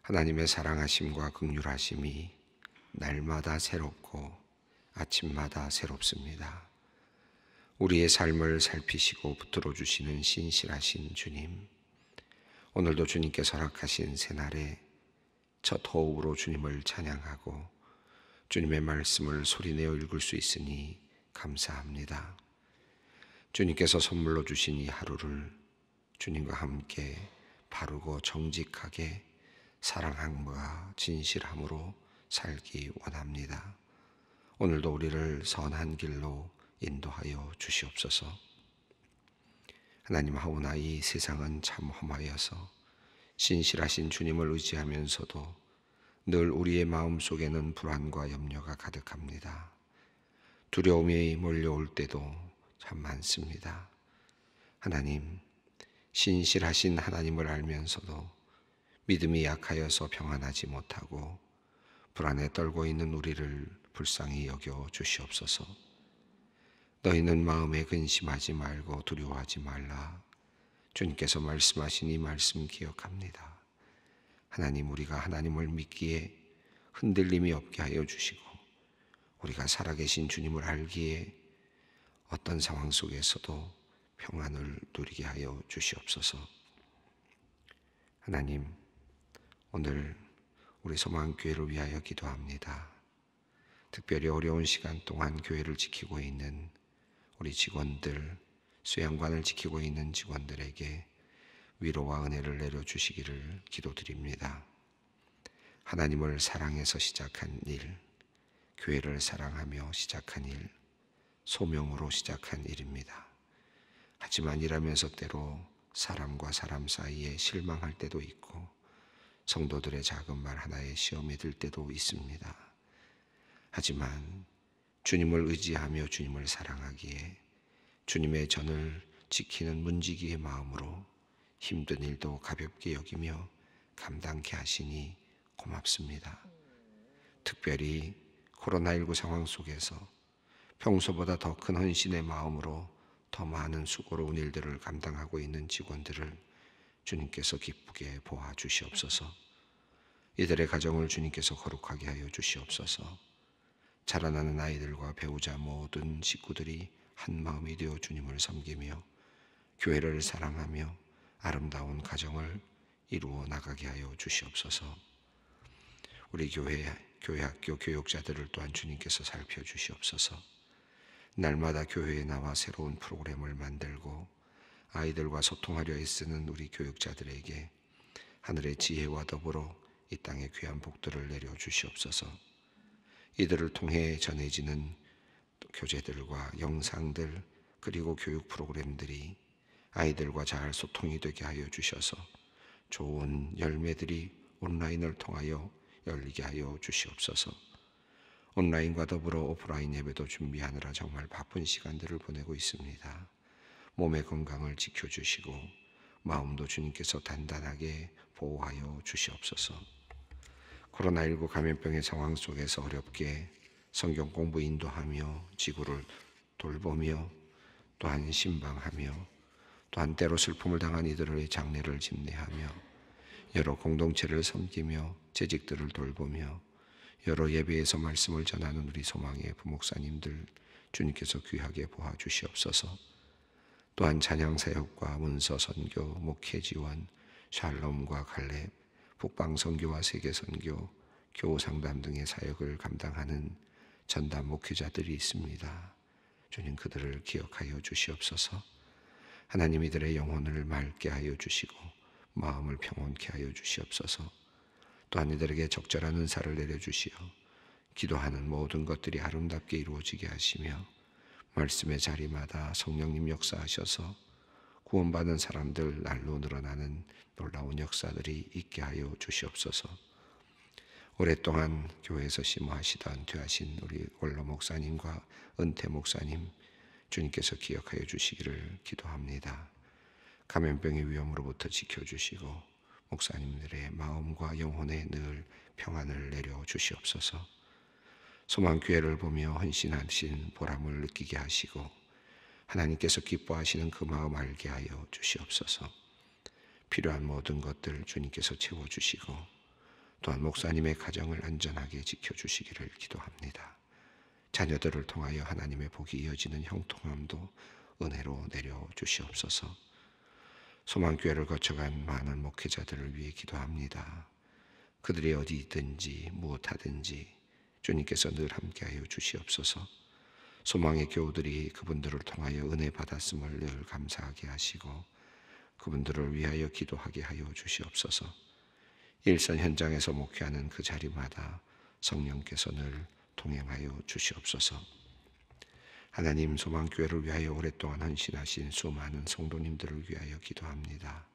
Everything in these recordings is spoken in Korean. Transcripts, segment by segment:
하나님의 사랑하심과 긍휼하심이 날마다 새롭고 아침마다 새롭습니다. 우리의 삶을 살피시고 붙들어 주시는 신실하신 주님, 오늘도 주님께서 허락하신 새날에 첫 호흡으로 주님을 찬양하고 주님의 말씀을 소리내어 읽을 수 있으니 감사합니다. 주님께서 선물로 주신 이 하루를 주님과 함께 바르고 정직하게 사랑함과 진실함으로 살기 원합니다. 오늘도 우리를 선한 길로 인도하여 주시옵소서. 하나님, 하오나 이 세상은 참 험하여서 신실하신 주님을 의지하면서도 늘 우리의 마음속에는 불안과 염려가 가득합니다. 두려움이 몰려올 때도 참 많습니다. 하나님, 신실하신 하나님을 알면서도 믿음이 약하여서 평안하지 못하고 불안에 떨고 있는 우리를 불쌍히 여겨 주시옵소서. 너희는 마음에 근심하지 말고 두려워하지 말라. 주님께서 말씀하신 이 말씀 기억합니다. 하나님, 우리가 하나님을 믿기에 흔들림이 없게 하여 주시고 우리가 살아계신 주님을 알기에 어떤 상황 속에서도 평안을 누리게 하여 주시옵소서. 하나님, 오늘 우리 소망교회를 위하여 기도합니다. 특별히 어려운 시간 동안 교회를 지키고 있는 우리 직원들, 수양관을 지키고 있는 직원들에게 위로와 은혜를 내려주시기를 기도드립니다. 하나님을 사랑해서 시작한 일, 교회를 사랑하며 시작한 일, 소명으로 시작한 일입니다. 하지만 일하면서 때로 사람과 사람 사이에 실망할 때도 있고 성도들의 작은 말 하나에 시험이 들 때도 있습니다. 하지만 주님을 의지하며 주님을 사랑하기에 주님의 전을 지키는 문지기의 마음으로 힘든 일도 가볍게 여기며 감당케 하시니 고맙습니다. 특별히 코로나19 상황 속에서 평소보다 더 큰 헌신의 마음으로 더 많은 수고로운 일들을 감당하고 있는 직원들을 주님께서 기쁘게 보아 주시옵소서. 이들의 가정을 주님께서 거룩하게 하여 주시옵소서. 자라나는 아이들과 배우자 모든 식구들이 한 마음이 되어 주님을 섬기며 교회를 사랑하며 아름다운 가정을 이루어 나가게 하여 주시옵소서. 우리 교회 학교 교육자들을 또한 주님께서 살펴주시옵소서. 날마다 교회에 나와 새로운 프로그램을 만들고 아이들과 소통하려 애쓰는 우리 교육자들에게 하늘의 지혜와 더불어 이 땅의 귀한 복들을 내려주시옵소서. 이들을 통해 전해지는 교재들과 영상들 그리고 교육 프로그램들이 아이들과 잘 소통이 되게 하여 주셔서 좋은 열매들이 온라인을 통하여 열리게 하여 주시옵소서. 온라인과 더불어 오프라인 예배도 준비하느라 정말 바쁜 시간들을 보내고 있습니다. 몸의 건강을 지켜주시고 마음도 주님께서 단단하게 보호하여 주시옵소서. 코로나19 감염병의 상황 속에서 어렵게 성경 공부 인도하며 지구를 돌보며 또한 신방하며 또한 때로 슬픔을 당한 이들의 장례를 집례하며 여러 공동체를 섬기며 재직들을 돌보며 여러 예배에서 말씀을 전하는 우리 소망의 부목사님들 주님께서 귀하게 보아 주시옵소서. 또한 찬양사역과 문서선교, 목회지원, 샬롬과 갈렙, 북방선교와 세계선교, 교우상담 등의 사역을 감당하는 전담 목회자들이 있습니다. 주님, 그들을 기억하여 주시옵소서. 하나님, 이들의 영혼을 맑게 하여 주시고 마음을 평온케 하여 주시옵소서. 또한 이들에게 적절한 은사를 내려주시어 기도하는 모든 것들이 아름답게 이루어지게 하시며 말씀의 자리마다 성령님 역사하셔서 구원받은 사람들 날로 늘어나는 놀라운 역사들이 있게 하여 주시옵소서. 오랫동안 교회에서 심호하시던 퇴하신 우리 원로 목사님과 은퇴 목사님 주님께서 기억하여 주시기를 기도합니다. 감염병의 위험으로부터 지켜주시고 목사님들의 마음과 영혼에 늘 평안을 내려 주시옵소서. 소망교회를 보며 헌신하신 보람을 느끼게 하시고 하나님께서 기뻐하시는 그 마음 알게 하여 주시옵소서. 필요한 모든 것들 주님께서 채워주시고 또한 목사님의 가정을 안전하게 지켜주시기를 기도합니다. 자녀들을 통하여 하나님의 복이 이어지는 형통함도 은혜로 내려주시옵소서. 소망교회를 거쳐간 많은 목회자들을 위해 기도합니다. 그들이 어디 있든지 무엇하든지 주님께서 늘 함께하여 주시옵소서. 소망의 교우들이 그분들을 통하여 은혜 받았음을 늘 감사하게 하시고 그분들을 위하여 기도하게 하여 주시옵소서. 일선 현장에서 목회하는 그 자리마다 성령께서 늘 동행하여 주시옵소서. 하나님, 소망교회를 위하여 오랫동안 헌신하신 수많은 성도님들을 위하여 기도합니다.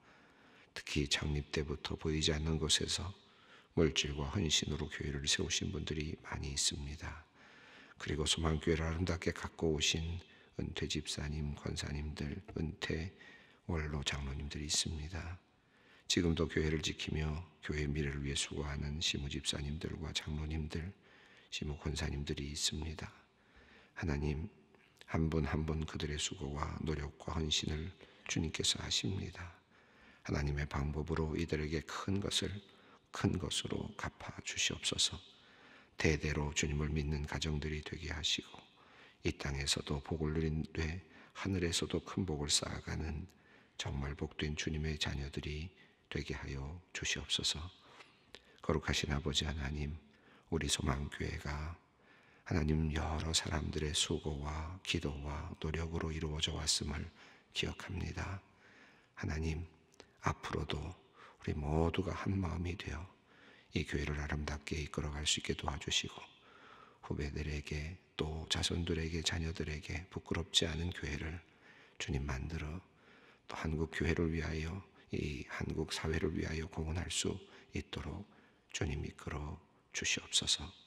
특히 창립 때부터 보이지 않는 곳에서 물질과 헌신으로 교회를 세우신 분들이 많이 있습니다. 그리고 소망교회를 아름답게 갖고 오신 은퇴 집사님, 권사님들, 은퇴 원로 장로님들이 있습니다. 지금도 교회를 지키며 교회의 미래를 위해 수고하는 시무 집사님들과 장로님들, 시무 권사님들이 있습니다. 하나님, 한 분 한 분 그들의 수고와 노력과 헌신을 주님께서 아십니다. 하나님의 방법으로 이들에게 큰 것으로 갚아 주시옵소서. 대대로 주님을 믿는 가정들이 되게 하시고 이 땅에서도 복을 누리되 하늘에서도 큰 복을 쌓아가는 정말 복된 주님의 자녀들이 되게 하여 주시옵소서. 거룩하신 아버지 하나님, 우리 소망교회가 하나님 여러 사람들의 수고와 기도와 노력으로 이루어져 왔음을 기억합니다. 하나님, 앞으로도 우리 모두가 한 마음이 되어 이 교회를 아름답게 이끌어갈 수 있게 도와주시고 후배들에게 또 자손들에게 자녀들에게 부끄럽지 않은 교회를 주님 만들어 또 한국 교회를 위하여 이 한국 사회를 위하여 공헌할 수 있도록 주님 이끌어 주시옵소서.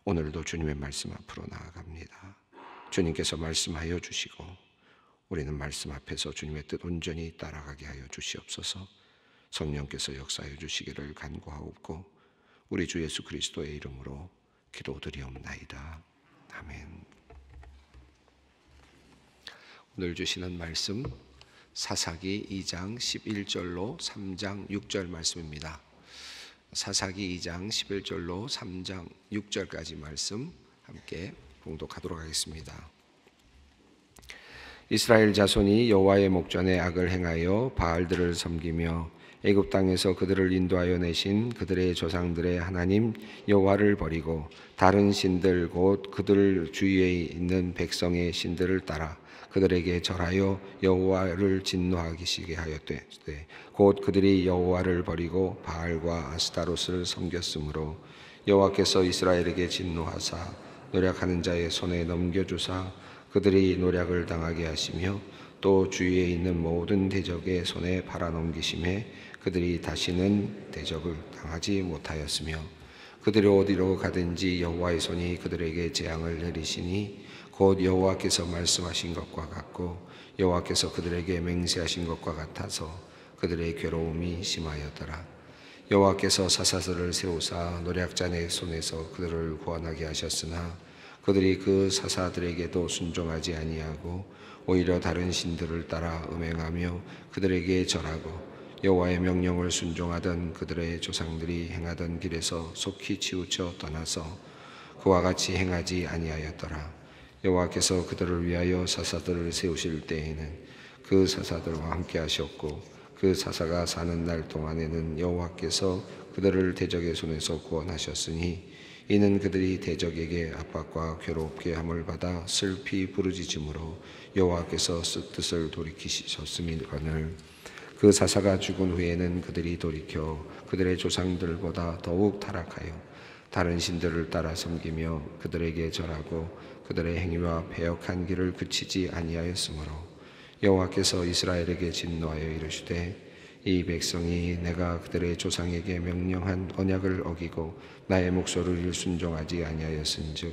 오늘도 주님의 말씀 앞으로 나아갑니다. 주님께서 말씀하여 주시고 우리는 말씀 앞에서 주님의 뜻 온전히 따라가게 하여 주시옵소서. 성령께서 역사하여 주시기를 간구하옵고 우리 주 예수 그리스도의 이름으로 기도드리옵나이다. 아멘. 오늘 주시는 말씀 사사기 2장 11절로 3장 6절 말씀입니다. 사사기 2장 11절로 3장 6절까지 말씀 함께 봉독하도록 하겠습니다. 이스라엘 자손이 여호와의 목전에 악을 행하여 바알들을 섬기며 애굽 땅에서 그들을 인도하여 내신 그들의 조상들의 하나님 여호와를 버리고 다른 신들 곧 그들 주위에 있는 백성의 신들을 따라 그들에게 절하여 여호와를 진노하시게 하였되 곧 그들이 여호와를 버리고 바알과 아스타롯을 섬겼으므로 여호와께서 이스라엘에게 진노하사 노략하는 자의 손에 넘겨주사 그들이 노략을 당하게 하시며 또 주위에 있는 모든 대적의 손에 팔아넘기심에 그들이 다시는 대적을 당하지 못하였으며 그들이 어디로 가든지 여호와의 손이 그들에게 재앙을 내리시니 곧 여호와께서 말씀하신 것과 같고 여호와께서 그들에게 맹세하신 것과 같아서 그들의 괴로움이 심하였더라. 여호와께서 사사들을 세우사 노략자의 손에서 그들을 구원하게 하셨으나 그들이 그 사사들에게도 순종하지 아니하고 오히려 다른 신들을 따라 음행하며 그들에게 절하고 여호와의 명령을 순종하던 그들의 조상들이 행하던 길에서 속히 치우쳐 떠나서 그와 같이 행하지 아니하였더라. 여호와께서 그들을 위하여 사사들을 세우실 때에는 그 사사들과 함께 하셨고 그 사사가 사는 날 동안에는 여호와께서 그들을 대적의 손에서 구원하셨으니 이는 그들이 대적에게 압박과 괴롭게 함을 받아 슬피 부르짖음으로 여호와께서 뜻을 돌이키셨음이거늘 그 사사가 죽은 후에는 그들이 돌이켜 그들의 조상들보다 더욱 타락하여 다른 신들을 따라 섬기며 그들에게 절하고 그들의 행위와 패역한 길을 그치지 아니하였으므로 여호와께서 이스라엘에게 진노하여 이르시되 이 백성이 내가 그들의 조상에게 명령한 언약을 어기고 나의 목소리를 순종하지 아니하였은즉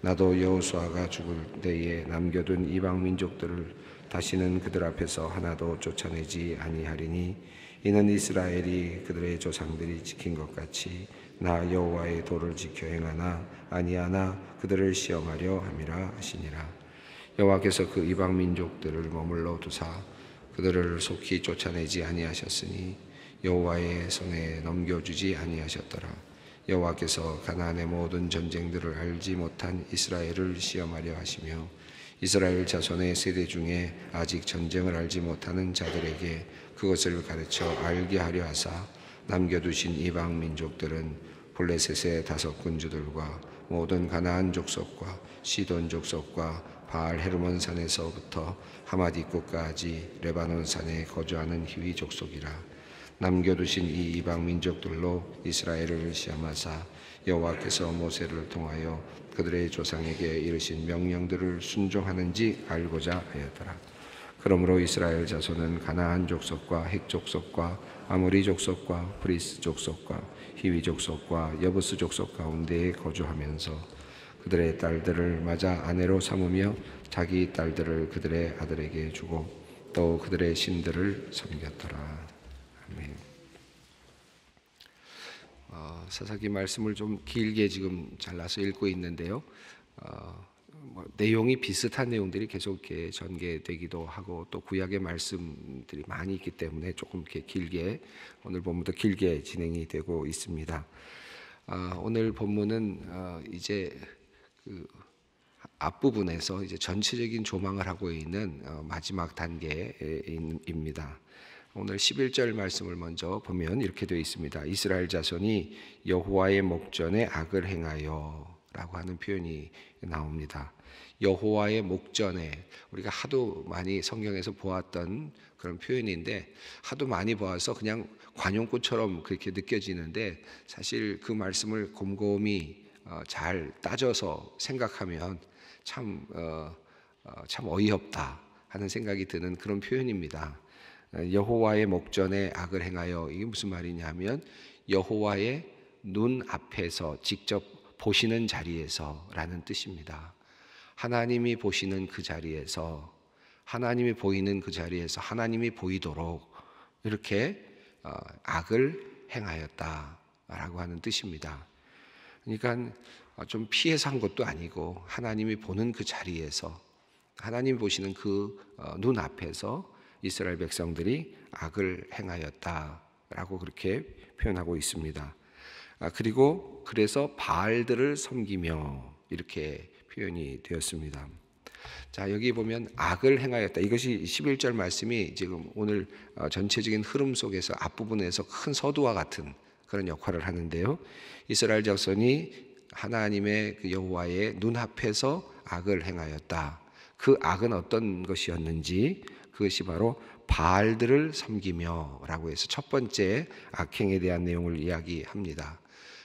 나도 여호수아가 죽을 때에 남겨둔 이방 민족들을 다시는 그들 앞에서 하나도 쫓아내지 아니하리니 이는 이스라엘이 그들의 조상들이 지킨 것 같이 나 여호와의 도를 지켜 행하나 아니하나 그들을 시험하려 함이라 하시니라. 여호와께서 그 이방 민족들을 머물러 두사 그들을 속히 쫓아내지 아니하셨으니 여호와의 손에 넘겨주지 아니하셨더라. 여호와께서 가나안의 모든 전쟁들을 알지 못한 이스라엘을 시험하려 하시며 이스라엘 자손의 세대 중에 아직 전쟁을 알지 못하는 자들에게 그것을 가르쳐 알게 하려 하사 남겨두신 이방 민족들은 블레셋의 5 군주들과 모든 가나안 족속과 시돈 족속과 바알 헤르몬 산에서부터 하맛 입구까지 레바논 산에 거주하는 히위 족속이라. 남겨두신 이 이방 민족들로 이스라엘을 시험하사 여호와께서 모세를 통하여 그들의 조상에게 이르신 명령들을 순종하는지 알고자 하였더라. 그러므로 이스라엘 자손은 가나안 족속과 헷 족속과 아모리 족속과 브리스 족속과 히위 족속과 여부스 족속 가운데에 거주하면서 그들의 딸들을 맞아 아내로 삼으며 자기 딸들을 그들의 아들에게 주고 또 그들의 신들을 섬겼더라. 아멘. 사사기 말씀을 좀 길게 지금 잘라서 읽고 있는데요. 내용이 비슷한 내용들이 계속 이렇게 전개되기도 하고 또 구약의 말씀들이 많이 있기 때문에 조금 이렇게 길게 오늘 본문도 길게 진행이 되고 있습니다. 오늘 본문은 이제 그 앞부분에서 이제 전체적인 조망을 하고 있는 마지막 단계입니다. 오늘 11절 말씀을 먼저 보면 이렇게 되어 있습니다. 이스라엘 자손이 여호와의 목전에 악을 행하여 라고 하는 표현이 나옵니다. 여호와의 목전에, 우리가 하도 많이 성경에서 보았던 그런 표현인데 하도 많이 보아서 그냥 관용구처럼 그렇게 느껴지는데 사실 그 말씀을 곰곰이 잘 따져서 생각하면 참 어이없다 하는 생각이 드는 그런 표현입니다. 여호와의 목전에 악을 행하여, 이게 무슨 말이냐면 여호와의 눈 앞에서 직접 보시는 자리에서 라는 뜻입니다. 하나님이 보시는 그 자리에서, 하나님이 보이는 그 자리에서 하나님이 보이도록 이렇게 악을 행하였다라고 하는 뜻입니다. 그러니까 좀 피해서 한 것도 아니고 하나님이 보는 그 자리에서, 하나님이 보시는 그 눈앞에서 이스라엘 백성들이 악을 행하였다라고 그렇게 표현하고 있습니다. 그리고 그래서 바알들을 섬기며 이렇게 표현이 되었습니다. 자, 여기 보면 악을 행하였다. 이것이 11절 말씀이 지금 오늘 전체적인 흐름 속에서 앞부분에서 큰 서두와 같은 그런 역할을 하는데요. 이스라엘 자손이 하나님의 그 여호와의 눈앞에서 악을 행하였다. 그 악은 어떤 것이었는지, 그것이 바로 바알들을 섬기며 라고 해서 첫 번째 악행에 대한 내용을 이야기합니다.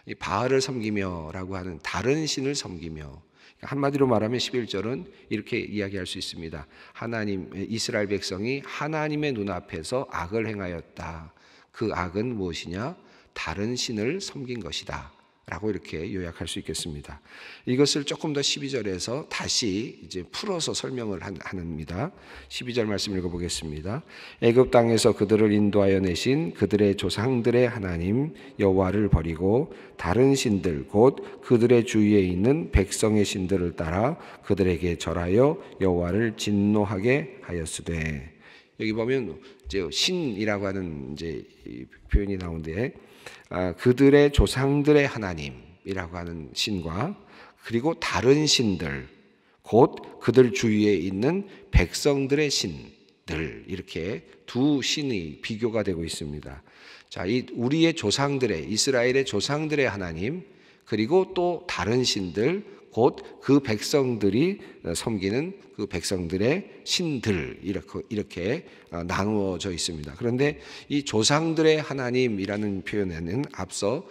이 바알을 섬기며 라고 하는 다른 신을 섬기며, 한마디로 말하면 11절은 이렇게 이야기할 수 있습니다. 이스라엘 백성이 하나님의 눈앞에서 악을 행하였다. 그 악은 무엇이냐? 다른 신을 섬긴 것이다 라고 이렇게 요약할 수 있겠습니다. 이것을 조금 더 12절에서 다시 이제 풀어서 설명을 합니다. 12절 말씀 읽어보겠습니다. 애굽 땅에서 그들을 인도하여 내신 그들의 조상들의 하나님 여호와를 버리고 다른 신들 곧 그들의 주위에 있는 백성의 신들을 따라 그들에게 절하여 여호와를 진노하게 하였으되. 여기 보면 이제 신이라고 하는 이제 표현이 나오는데, 그들의 조상들의 하나님이라고 하는 신과 그리고 다른 신들 곧 그들 주위에 있는 백성들의 신들, 이렇게 두 신이 비교가 되고 있습니다. 자, 이 우리의 조상들의, 이스라엘의 조상들의 하나님 그리고 또 다른 신들 곧 그 백성들이 섬기는 그 백성들의 신들, 이렇게 나누어져 있습니다. 그런데 이 조상들의 하나님이라는 표현에는 앞서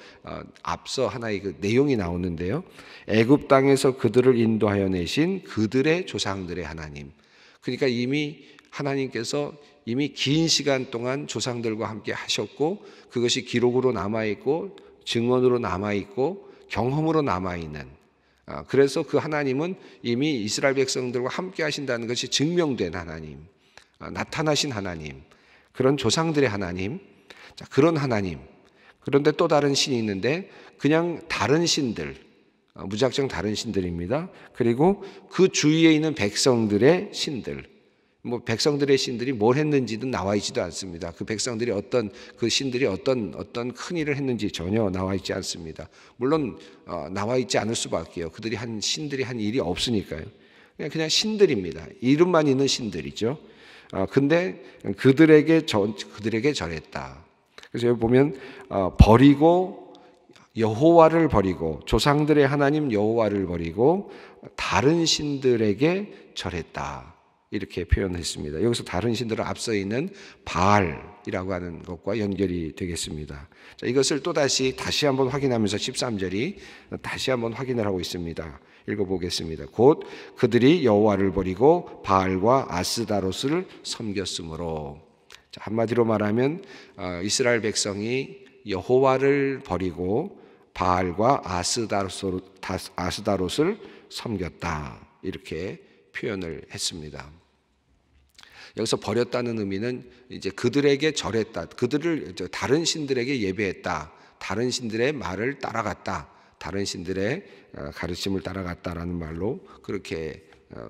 하나의 그 내용이 나오는데요. 애굽 땅에서 그들을 인도하여 내신 그들의 조상들의 하나님. 그러니까 이미 하나님께서 이미 긴 시간 동안 조상들과 함께 하셨고, 그것이 기록으로 남아있고 증언으로 남아있고 경험으로 남아있는, 그래서 그 하나님은 이미 이스라엘 백성들과 함께 하신다는 것이 증명된 하나님, 나타나신 하나님, 그런 조상들의 하나님. 자, 그런 하나님. 그런데 또 다른 신이 있는데 그냥 다른 신들, 무작정 다른 신들입니다. 그리고 그 주위에 있는 백성들의 신들, 뭐 백성들의 신들이 뭘 했는지도 나와 있지도 않습니다. 그 백성들이 그 신들이 어떤 큰 일을 했는지 전혀 나와 있지 않습니다. 물론 나와 있지 않을 수밖에요. 신들이 한 일이 없으니까요. 그냥 신들입니다. 이름만 있는 신들이죠. 근데 그들에게 절했다. 그래서 여기 보면 여호와를 버리고 조상들의 하나님 여호와를 버리고 다른 신들에게 절했다. 이렇게 표현했습니다. 여기서 다른 신들은 앞서 있는 바알이라고 하는 것과 연결이 되겠습니다. 자, 이것을 다시 한번 확인하면서 13절이 다시 한번 확인을 하고 있습니다. 읽어보겠습니다. 곧 그들이 여호와를 버리고 바알과 아스다롯을 섬겼으므로. 자, 한마디로 말하면 이스라엘 백성이 여호와를 버리고 바알과 아스다롯을 섬겼다. 이렇게 표현을 했습니다. 여기서 버렸다는 의미는 이제 그들에게 절했다. 그들을 다른 신들에게 예배했다. 다른 신들의 말을 따라갔다. 다른 신들의 가르침을 따라갔다라는 말로 그렇게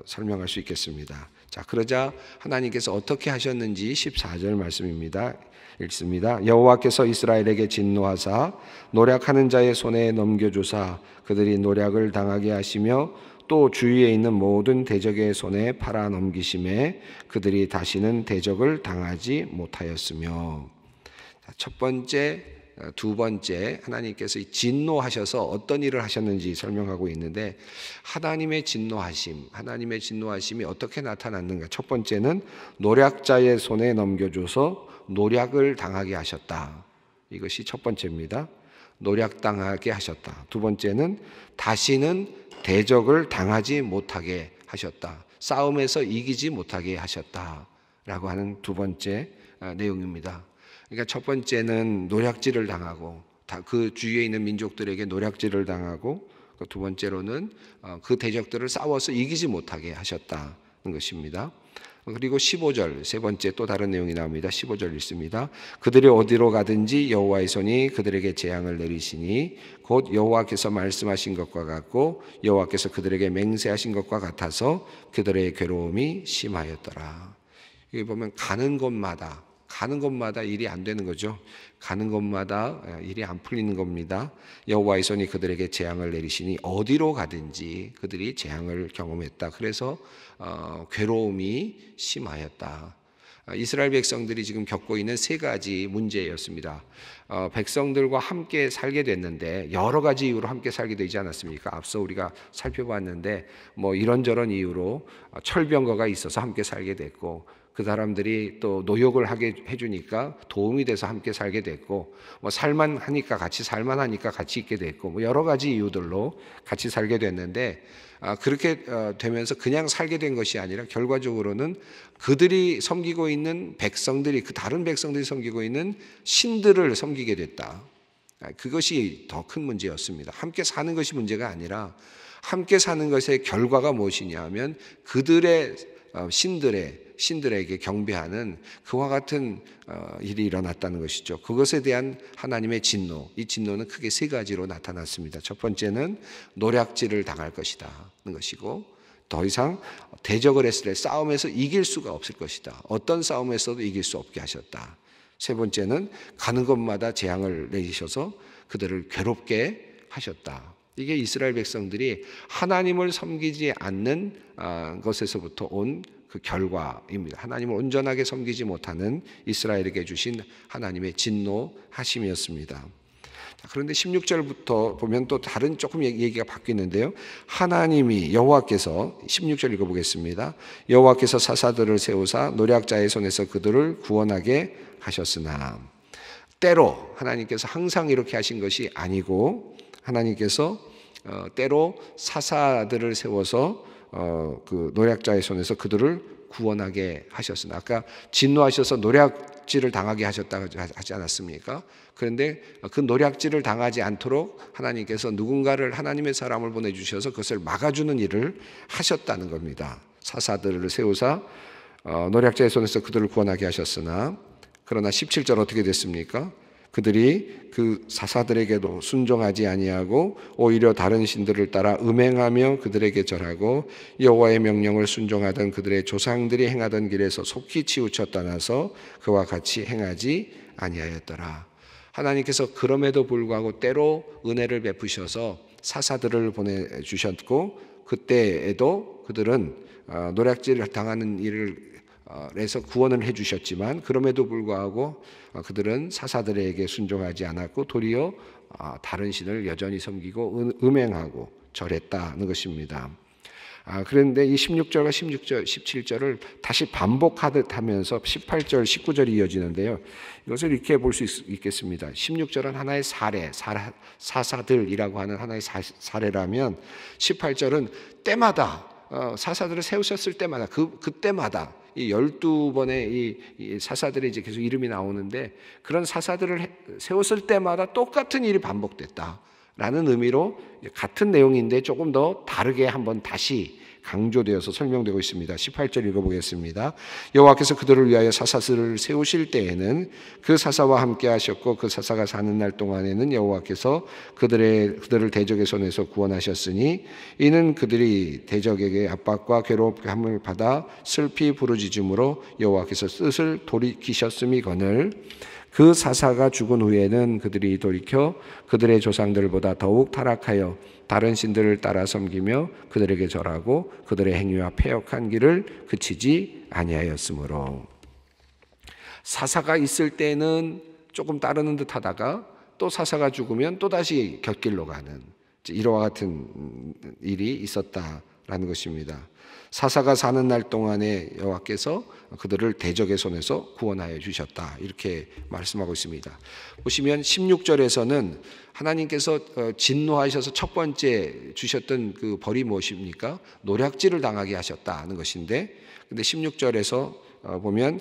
설명할 수 있겠습니다. 자, 그러자 하나님께서 어떻게 하셨는지 14절 말씀입니다. 읽습니다. 여호와께서 이스라엘에게 진노하사 노략하는 자의 손에 넘겨주사 그들이 노략을 당하게 하시며 또 주위에 있는 모든 대적의 손에 팔아 넘기심에 그들이 다시는 대적을 당하지 못하였으며. 첫 번째, 두 번째, 하나님께서 진노하셔서 어떤 일을 하셨는지 설명하고 있는데, 하나님의 진노하심이 어떻게 나타났는가? 첫 번째는 노략자의 손에 넘겨줘서 노략을 당하게 하셨다. 이것이 첫 번째입니다. 노략당하게 하셨다. 두 번째는 다시는 대적을 당하지 못하게 하셨다. 싸움에서 이기지 못하게 하셨다라고 하는 두 번째 내용입니다. 그러니까 첫 번째는 노략질을 당하고 그 주위에 있는 민족들에게 노략질을 당하고, 두 번째로는 그 대적들을 싸워서 이기지 못하게 하셨다는 것입니다. 그리고 15절, 세 번째 또 다른 내용이 나옵니다. 15절 읽습니다. 그들이 어디로 가든지 여호와의 손이 그들에게 재앙을 내리시니 곧 여호와께서 말씀하신 것과 같고 여호와께서 그들에게 맹세하신 것과 같아서 그들의 괴로움이 심하였더라. 여기 보면 가는 곳마다 일이 안 되는 거죠. 가는 곳마다 일이 안 풀리는 겁니다. 여호와의 손이 그들에게 재앙을 내리시니 어디로 가든지 그들이 재앙을 경험했다. 그래서 괴로움이 심하였다. 이스라엘 백성들이 지금 겪고 있는 세 가지 문제였습니다. 백성들과 함께 살게 됐는데 여러 가지 이유로 함께 살게 되지 않았습니까? 앞서 우리가 살펴봤는데 뭐 이런저런 이유로 철병거가 있어서 함께 살게 됐고, 그 사람들이 또 노역을 하게 해주니까 도움이 돼서 함께 살게 됐고, 뭐 살만하니까 같이 있게 됐고, 뭐 여러 가지 이유들로 같이 살게 됐는데, 그렇게 되면서 그냥 살게 된 것이 아니라 결과적으로는 그들이 섬기고 있는 다른 백성들이 섬기고 있는 신들을 섬기게 됐다. 그것이 더 큰 문제였습니다. 함께 사는 것이 문제가 아니라 함께 사는 것의 결과가 무엇이냐 하면 그들의 신들에게 경배하는 그와 같은 일이 일어났다는 것이죠. 그것에 대한 하나님의 진노, 이 진노는 크게 세 가지로 나타났습니다. 첫 번째는 노략질을 당할 것이라는 것이고, 더 이상 대적을 했을 때 싸움에서 이길 수가 없을 것이다. 어떤 싸움에서도 이길 수 없게 하셨다. 세 번째는 가는 곳마다 재앙을 내리셔서 그들을 괴롭게 하셨다. 이게 이스라엘 백성들이 하나님을 섬기지 않는 것에서부터 온 그 결과입니다. 하나님을 온전하게 섬기지 못하는 이스라엘에게 주신 하나님의 진노하심이었습니다. 그런데 16절부터 보면 또 다른 조금 얘기가 바뀌는데요. 하나님이 여호와께서 16절 읽어보겠습니다. 여호와께서 사사들을 세우사 노략자의 손에서 그들을 구원하게 하셨으나, 때로 하나님께서 항상 이렇게 하신 것이 아니고, 하나님께서 때로 사사들을 세워서 그 노략자의 손에서 그들을 구원하게 하셨으나, 아까 진노하셔서 노략질을 당하게 하셨다고 하지 않았습니까? 그런데 그 노략질을 당하지 않도록 하나님께서 누군가를, 하나님의 사람을 보내주셔서 그것을 막아주는 일을 하셨다는 겁니다. 사사들을 세우사 노략자의 손에서 그들을 구원하게 하셨으나, 그러나 17절 어떻게 됐습니까? 그들이 그 사사들에게도 순종하지 아니하고 오히려 다른 신들을 따라 음행하며 그들에게 절하고 여호와의 명령을 순종하던 그들의 조상들이 행하던 길에서 속히 치우쳐 떠나서 그와 같이 행하지 아니하였더라. 하나님께서 그럼에도 불구하고 때로 은혜를 베푸셔서 사사들을 보내주셨고, 그때에도 그들은 노략질을 당하는 일을 해서 구원을 해주셨지만, 그럼에도 불구하고 그들은 사사들에게 순종하지 않았고 도리어 다른 신을 여전히 섬기고 음행하고 절했다는 것입니다. 그런데 이 16절과 16절, 17절을 다시 반복하듯 하면서 18절, 19절이 이어지는데요. 이것을 이렇게 볼 수 있겠습니다. 16절은 하나의 사사들이라고 하는 하나의 사례라면, 18절은 때마다 사사들을 세우셨을 때마다 그때마다 이 12번의 이 사사들이 이제 계속 이름이 나오는데, 그런 사사들을 세웠을 때마다 똑같은 일이 반복됐다라는 의미로 같은 내용인데 조금 더 다르게 한번 다시 강조되어서 설명되고 있습니다. 18절 읽어보겠습니다. 여호와께서 그들을 위하여 사사들을 세우실 때에는 그 사사와 함께 하셨고, 그 사사가 사는 날 동안에는 여호와께서 그들을 대적의 손에서 구원하셨으니, 이는 그들이 대적에게 압박과 괴롭힘을 받아 슬피 부르짖음으로 여호와께서 뜻을 돌이키셨음이거늘, 그 사사가 죽은 후에는 그들이 돌이켜 그들의 조상들보다 더욱 타락하여 다른 신들을 따라 섬기며 그들에게 절하고 그들의 행위와 패역한 길을 그치지 아니하였으므로, 사사가 있을 때는 조금 따르는 듯 하다가 또 사사가 죽으면 또다시 곁길로 가는 이와 같은 일이 있었다라는 것입니다. 사사가 사는 날 동안에 여호와께서 그들을 대적의 손에서 구원하여 주셨다, 이렇게 말씀하고 있습니다. 보시면 16절에서는 하나님께서 진노하셔서 첫 번째 주셨던 그 벌이 무엇입니까? 노략질을 당하게 하셨다는 것인데, 근데 16절에서 보면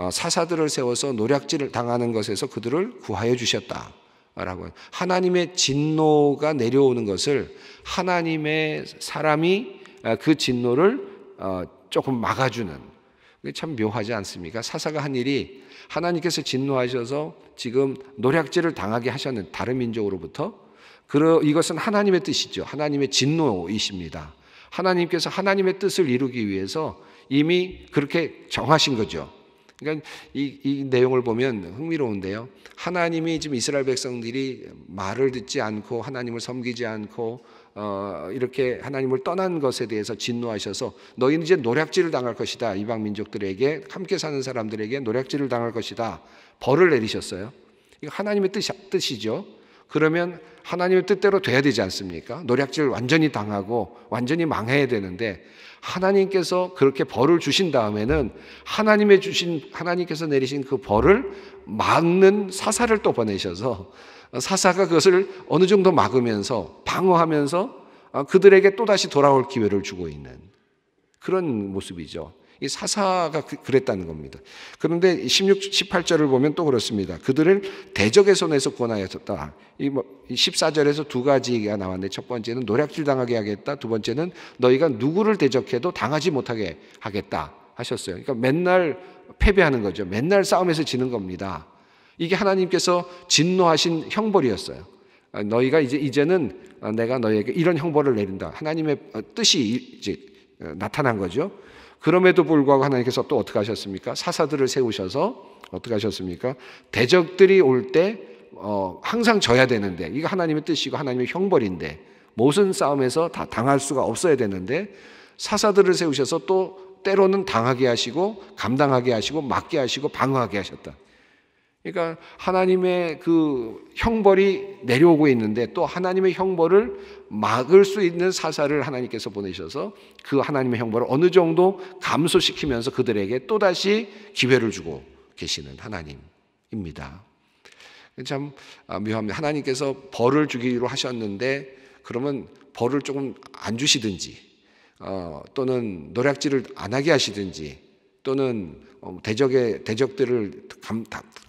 사사들을 세워서 노략질을 당하는 것에서 그들을 구하여 주셨다라고, 하나님의 진노가 내려오는 것을 하나님의 사람이 그 진노를 조금 막아주는, 참 묘하지 않습니까? 사사가 한 일이 하나님께서 진노하셔서 지금 노략질을 당하게 하셨는 다른 민족으로부터, 이것은 하나님의 뜻이죠. 하나님의 진노이십니다. 하나님께서 하나님의 뜻을 이루기 위해서 이미 그렇게 정하신 거죠. 그러니까 이 내용을 보면 흥미로운데요. 하나님이 지금 이스라엘 백성들이 말을 듣지 않고 하나님을 섬기지 않고 이렇게 하나님을 떠난 것에 대해서 진노하셔서 너희는 이제 노략질을 당할 것이다, 이방 민족들에게, 함께 사는 사람들에게 노략질을 당할 것이다, 벌을 내리셨어요. 이거 하나님의 뜻이죠. 그러면 하나님의 뜻대로 돼야 되지 않습니까? 노략질을 완전히 당하고 완전히 망해야 되는데, 하나님께서 그렇게 벌을 주신 다음에는 하나님께서 내리신 그 벌을 막는 사사를 또 보내셔서, 사사가 그것을 어느 정도 막으면서 방어하면서 그들에게 또다시 돌아올 기회를 주고 있는 그런 모습이죠. 이 사사가 그랬다는 겁니다. 그런데 18절을 보면 또 그렇습니다. 그들을 대적의 손에서 구원하였다. 14절에서 두 가지가 나왔는데, 첫 번째는 노략질 당하게 하겠다, 두 번째는 너희가 누구를 대적해도 당하지 못하게 하겠다 하셨어요. 그러니까 맨날 패배하는 거죠. 맨날 싸움에서 지는 겁니다. 이게 하나님께서 진노하신 형벌이었어요. 너희가 이제는 내가 너희에게 이런 형벌을 내린다, 하나님의 뜻이 이제 나타난 거죠. 그럼에도 불구하고 하나님께서 또 어떻게 하셨습니까? 사사들을 세우셔서 어떻게 하셨습니까? 대적들이 올 때 항상 져야 되는데, 이거 하나님의 뜻이고 하나님의 형벌인데, 모든 싸움에서 다 당할 수가 없어야 되는데, 사사들을 세우셔서 또 때로는 당하게 하시고 감당하게 하시고 막게 하시고 방어하게 하셨다. 그러니까 하나님의 그 형벌이 내려오고 있는데, 또 하나님의 형벌을 막을 수 있는 사사를 하나님께서 보내셔서 그 하나님의 형벌을 어느 정도 감소시키면서 그들에게 또다시 기회를 주고 계시는 하나님입니다. 참 묘합니다. 하나님께서 벌을 주기로 하셨는데, 그러면 벌을 조금 안 주시든지, 또는 노략질을 안 하게 하시든지, 또는 대적들을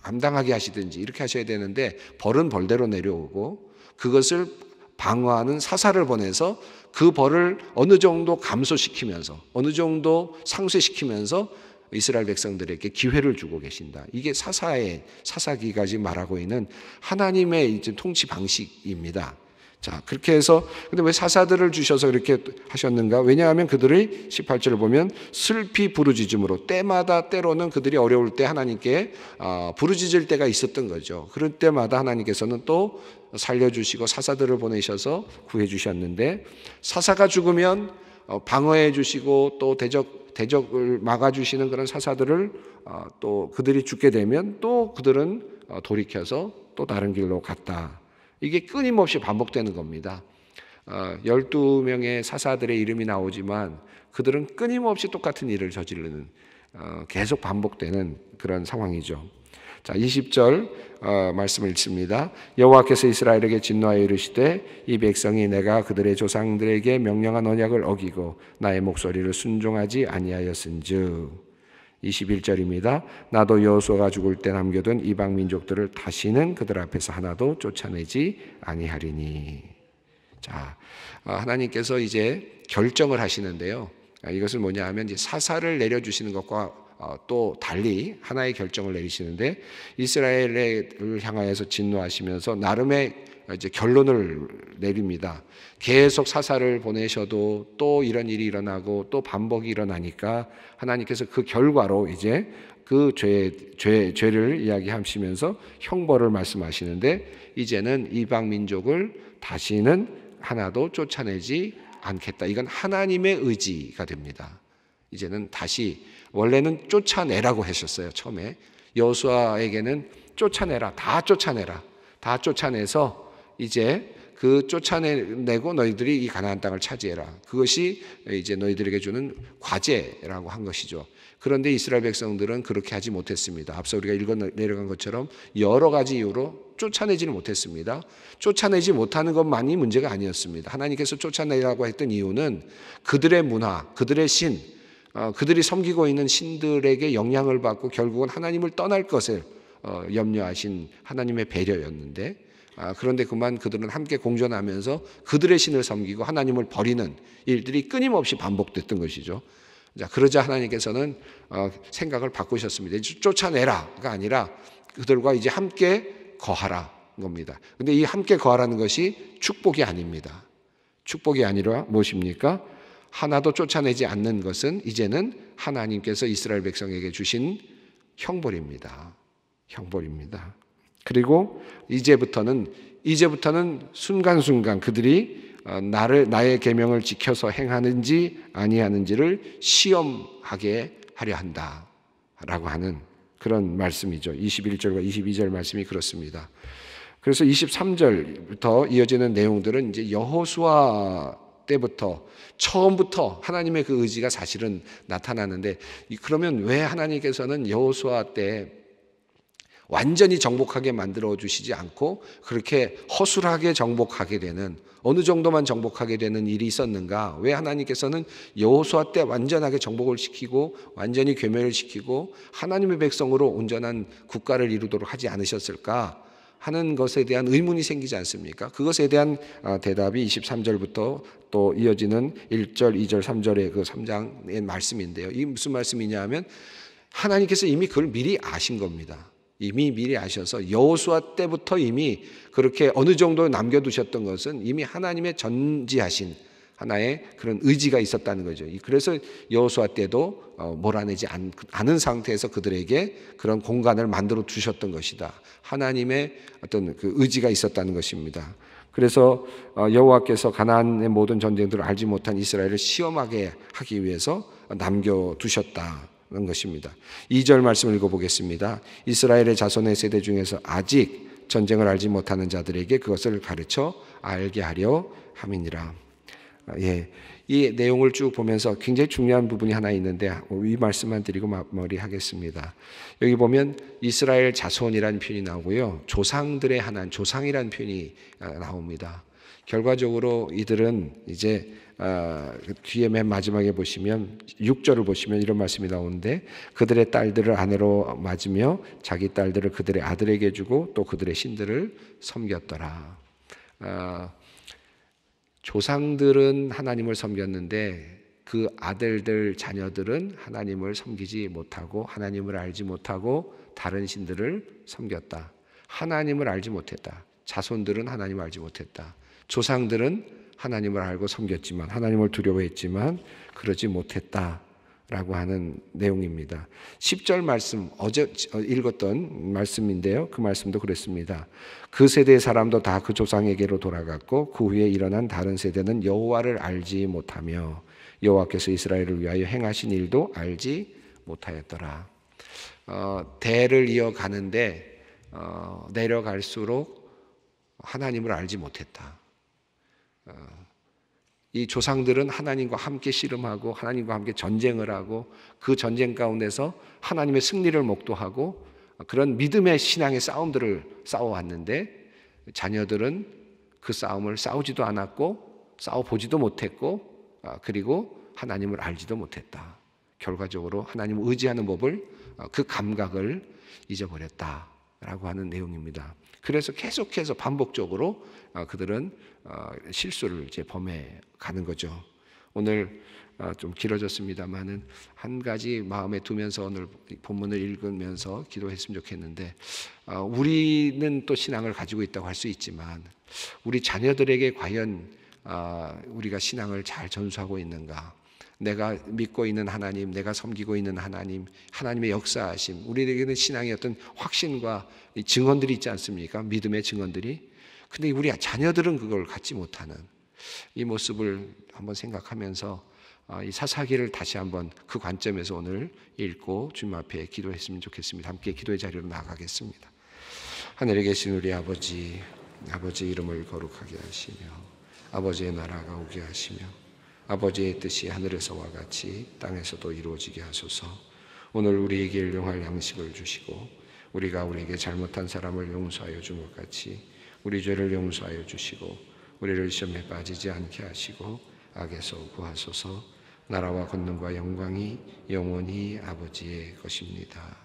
감당하게 하시든지 이렇게 하셔야 되는데, 벌은 벌대로 내려오고 그것을 방어하는 사사를 보내서 그 벌을 어느 정도 감소시키면서, 어느 정도 상쇄시키면서 이스라엘 백성들에게 기회를 주고 계신다. 이게 사사기까지 말하고 있는 하나님의 이제 통치 방식입니다. 자, 그렇게 해서 근데 왜 사사들을 주셔서 그렇게 하셨는가? 왜냐하면 그들의 18절을 보면 슬피 부르짖음으로 때마다 때로는 그들이 어려울 때 하나님께 부르짖을 때가 있었던 거죠. 그럴 때마다 하나님께서는 또 살려주시고 사사들을 보내셔서 구해 주셨는데, 사사가 죽으면 방어해 주시고 또 대적을 막아주시는 그런 사사들을 또 그들이 죽게 되면 또 그들은 돌이켜서 또 다른 길로 갔다. 이게 끊임없이 반복되는 겁니다. 12명의 사사들의 이름이 나오지만 그들은 끊임없이 똑같은 일을 저지르는, 계속 반복되는 그런 상황이죠. 자, 20절 말씀을 읽습니다. 여호와께서 이스라엘에게 진노하여 이르시되 이 백성이 내가 그들의 조상들에게 명령한 언약을 어기고 나의 목소리를 순종하지 아니하였은즉. 21절입니다. 나도 여호수아가 죽을 때 남겨둔 이방 민족들을 다시는 그들 앞에서 하나도 쫓아내지 아니하리니. 자, 하나님께서 이제 결정을 하시는데요. 이것은 뭐냐 하면 이제 사사를 내려주시는 것과 또 달리 하나의 결정을 내리시는데, 이스라엘을 향하여서 진노하시면서 나름의 이제 결론을 내립니다. 계속 사사를 보내셔도 또 이런 일이 일어나고 또 반복이 일어나니까 하나님께서 그 결과로 이제 그 죄를 이야기하시면서 형벌을 말씀하시는데, 이제는 이방 민족을 다시는 하나도 쫓아내지 않겠다. 이건 하나님의 의지가 됩니다. 이제는 다시, 원래는 쫓아내라고 하셨어요. 처음에 여호수아에게는 쫓아내라, 다 쫓아내라, 다 쫓아내서 이제 그 쫓아내고 너희들이 이 가나안 땅을 차지해라. 그것이 이제 너희들에게 주는 과제라고 한 것이죠. 그런데 이스라엘 백성들은 그렇게 하지 못했습니다. 앞서 우리가 읽어 내려간 것처럼 여러 가지 이유로 쫓아내지는 못했습니다. 쫓아내지 못하는 것만이 문제가 아니었습니다. 하나님께서 쫓아내라고 했던 이유는 그들의 문화, 그들의 신, 그들이 섬기고 있는 신들에게 영향을 받고 결국은 하나님을 떠날 것을 염려하신 하나님의 배려였는데, 그런데 그만 그들은 함께 공존하면서 그들의 신을 섬기고 하나님을 버리는 일들이 끊임없이 반복됐던 것이죠. 자, 그러자 하나님께서는 생각을 바꾸셨습니다. 쫓아내라가 아니라 그들과 이제 함께 거하라 겁니다. 근데 이 함께 거하라는 것이 축복이 아닙니다. 축복이 아니라 무엇입니까? 하나도 쫓아내지 않는 것은 이제는 하나님께서 이스라엘 백성에게 주신 형벌입니다. 형벌입니다. 그리고 이제부터는 순간순간 그들이 나의 계명을 지켜서 행하는지 아니하는지를 시험하게 하려 한다라고 하는 그런 말씀이죠. 21절과 22절 말씀이 그렇습니다. 그래서 23절부터 이어지는 내용들은 이제 여호수아 때부터 처음부터 하나님의 그 의지가 사실은 나타나는데, 그러면 왜 하나님께서는 여호수아 때 완전히 정복하게 만들어 주시지 않고 그렇게 허술하게 정복하게 되는, 어느 정도만 정복하게 되는 일이 있었는가? 왜 하나님께서는 여호수아 때 완전하게 정복을 시키고 완전히 괴멸을 시키고 하나님의 백성으로 온전한 국가를 이루도록 하지 않으셨을까 하는 것에 대한 의문이 생기지 않습니까? 그것에 대한 대답이 23절부터 또 이어지는 1절, 2절, 3절의 그 3장의 말씀인데요. 이게 무슨 말씀이냐 하면 하나님께서 이미 그걸 미리 아신 겁니다. 이미 미리 아셔서 여호수아 때부터 이미 그렇게 어느 정도 남겨두셨던 것은 이미 하나님의 전지하신 하나의 그런 의지가 있었다는 거죠. 그래서 여호수아 때도 몰아내지 않은 상태에서 그들에게 그런 공간을 만들어 주셨던 것이다. 하나님의 어떤 그 의지가 있었다는 것입니다. 그래서 여호와께서 가나안의 모든 전쟁들을 알지 못한 이스라엘을 시험하게 하기 위해서 남겨두셨다는 것입니다. 2절 말씀을 읽어보겠습니다. 이스라엘의 자손의 세대 중에서 아직 전쟁을 알지 못하는 자들에게 그것을 가르쳐 알게 하려 함이니라. 이 내용을 쭉 보면서 굉장히 중요한 부분이 하나 있는데 이 말씀만 드리고 마무리하겠습니다. 여기 보면 이스라엘 자손이라는 표현이 나오고요, 조상들의 하나님, 조상이라는 표현이 나옵니다. 결과적으로 이들은 이제 뒤에 맨 마지막에 보시면 6절을 보시면 이런 말씀이 나오는데, 그들의 딸들을 아내로 맞으며 자기 딸들을 그들의 아들에게 주고 또 그들의 신들을 섬겼더라. 조상들은 하나님을 섬겼는데 그 아들들 자녀들은 하나님을 섬기지 못하고 하나님을 알지 못하고 다른 신들을 섬겼다. 하나님을 알지 못했다. 자손들은 하나님을 알지 못했다. 조상들은 하나님을 알고 섬겼지만 하나님을 두려워했지만 그러지 못했다라고 하는 내용입니다. 10절 말씀 어제 읽었던 말씀인데요. 그 말씀도 그랬습니다. 그 세대의 사람도 다 그 조상에게로 돌아갔고 그 후에 일어난 다른 세대는 여호와를 알지 못하며 여호와께서 이스라엘을 위하여 행하신 일도 알지 못하였더라. 대를 이어가는데 내려갈수록 하나님을 알지 못했다. 이 조상들은 하나님과 함께 씨름하고 하나님과 함께 전쟁을 하고 그 전쟁 가운데서 하나님의 승리를 목도하고 그런 믿음의 신앙의 싸움들을 싸워왔는데 자녀들은 그 싸움을 싸우지도 않았고 싸워보지도 못했고 그리고 하나님을 알지도 못했다. 결과적으로 하나님을 의지하는 법을 그 감각을 잊어버렸다라고 하는 내용입니다. 그래서 계속해서 반복적으로 그들은 실수를 이제 범해 가는 거죠. 오늘 좀 길어졌습니다만은 한 가지 마음에 두면서 오늘 본문을 읽으면서 기도했으면 좋겠는데, 우리는 또 신앙을 가지고 있다고 할 수 있지만 우리 자녀들에게 과연 우리가 신앙을 잘 전수하고 있는가? 내가 믿고 있는 하나님, 내가 섬기고 있는 하나님, 하나님의 역사하심, 우리에게는 신앙의 어떤 확신과 증언들이 있지 않습니까? 믿음의 증언들이. 근데 우리 자녀들은 그걸 갖지 못하는 이 모습을 한번 생각하면서 이 사사기를 다시 한번 그 관점에서 오늘 읽고 주님 앞에 기도했으면 좋겠습니다. 함께 기도의 자리로 나아가겠습니다. 하늘에 계신 우리 아버지, 아버지의 이름을 거룩하게 하시며 아버지의 나라가 오게 하시며 아버지의 뜻이 하늘에서와 같이 땅에서도 이루어지게 하소서. 오늘 우리에게 일용할 양식을 주시고 우리가 우리에게 잘못한 사람을 용서하여 준 것 같이 우리 죄를 용서하여 주시고 우리를 시험에 빠지지 않게 하시고 악에서 구하소서. 나라와 권능과 영광이 영원히 아버지의 것입니다.